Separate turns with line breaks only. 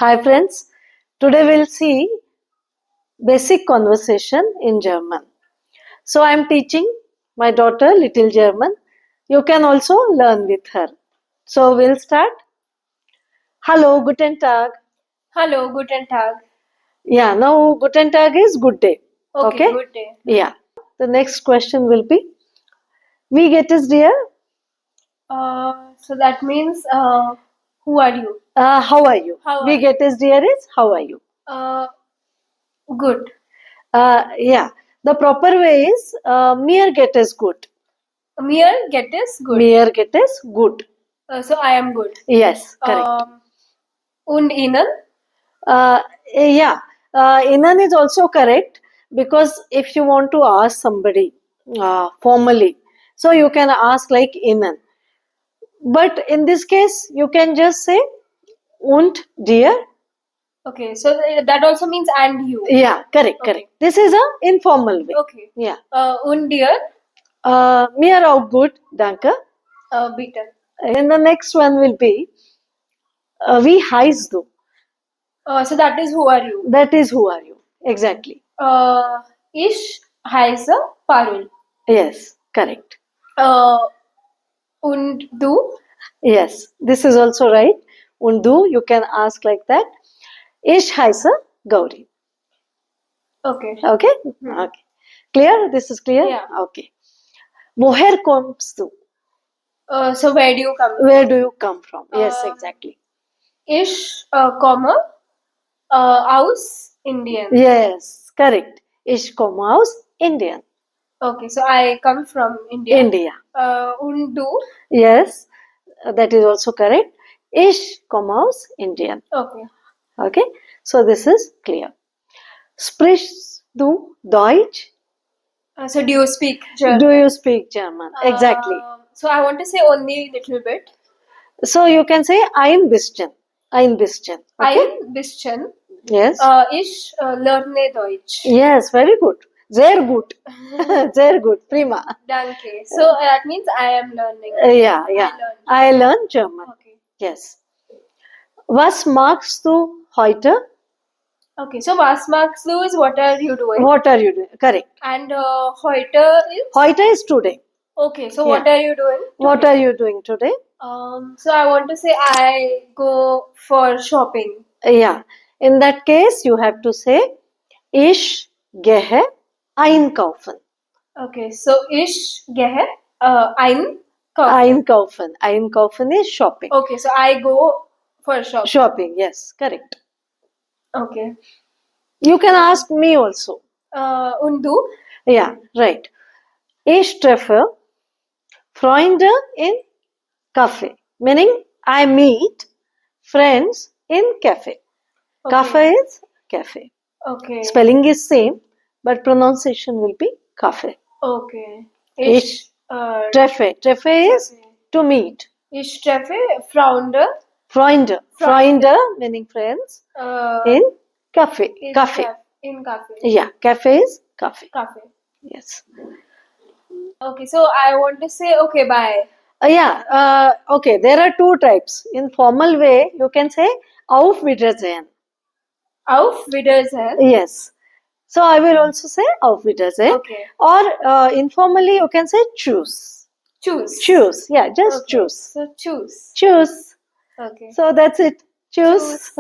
Hi friends, today we'll see basic conversation in German. So I am teaching my daughter little German. You can also learn with her. So we'll start. Hallo, Guten Tag.
Hallo, Guten Tag.
Yeah, now Guten Tag is good day.
Okay, good day.
Yeah. The next question will be, wie geht es dir?
So that means, who are you?
How are you?
How are
Wie geht es dir is how are you?
Good.
Yeah. The proper way is mir geht es gut.
Mir geht es good.
Mir geht es gut.
So I am good.
Yes, correct.
Und Ihnen?
Yeah, Inan is also correct, because if you want to ask somebody formally, so you can ask like Inan. But in this case, you can just say und dir.
Okay, so that also means and you.
Yeah, correct,
Okay.
correct. This is a informal way.
Okay.
Yeah.
Und dir?
Mir auch gut, danke.
Bitte.
And the next one will be wie heißt du?
So that is who are you?
That is who are you? Exactly.
Ich heiße Parul.
Yes, correct.
Und du?
Yes, this is also right. Und du, you can ask like that. Ich heiße Gauri.
Okay.
Okay? Okay. Clear? This is clear?
Yeah.
Okay. Woher kommst du?
So where do you come from?
Where do you come from? Yes, exactly.
Ich komme aus Indien.
Yes, correct. Ich komme aus Indien.
Okay, so I come from India.
India.
Und du?
Yes, that is also correct. Ich komme aus Indien.
Okay.
Okay, so this is clear. Sprichst du Deutsch?
So do you speak German?
Do you speak German? Exactly.
So I want to say only little bit.
So you can say ein bisschen. Ein bisschen. Okay?
Ein bisschen.
Yes.
Ich lerne Deutsch.
Yes, very good. Sehr gut. Sehr gut. Prima.
Danke. So that means I am learning.
Yeah. I learn German.
Okay.
Yes. Was magst du heute?
Okay, so was magst du is what are you doing?
What are you doing? Correct.
And heute is?
Heute is today.
Okay, so what are you doing?
What are you doing today?
So I want to say I go for shopping.
Yeah. In that case, you have to say ich gehe einkaufen.
Okay, so ich gehe einkaufen.
Einkaufen. Einkaufen is shopping.
Okay, so I go for shopping.
Shopping, yes, correct.
Okay.
You can ask me also.
Und du?
Yeah, right. Ich treffe Freunde in Café. Meaning, I meet friends in cafe.
Okay.
Cafe is cafe.
Okay.
Spelling is same, but pronunciation will be cafe.
Okay.
Ich treffe. Treffe is to meet.
Ich treffe Freunde.
Freunde. Freunde meaning friends. In cafe. Cafe.
In cafe.
Yeah, cafe is cafe.
Cafe.
Yes.
Okay, so I want to say okay, bye.
Okay, there are two types. In formal way, you can say auf Wiedersehen.
Auf Wiedersehen?
Yes. So I will also say auf Wiedersehen.
Okay.
Or informally, you can say Tschüss.
Tschüss.
Tschüss. Yeah, just
Okay.
Tschüss.
So Tschüss.
Tschüss.
Okay.
So that's it. Tschüss.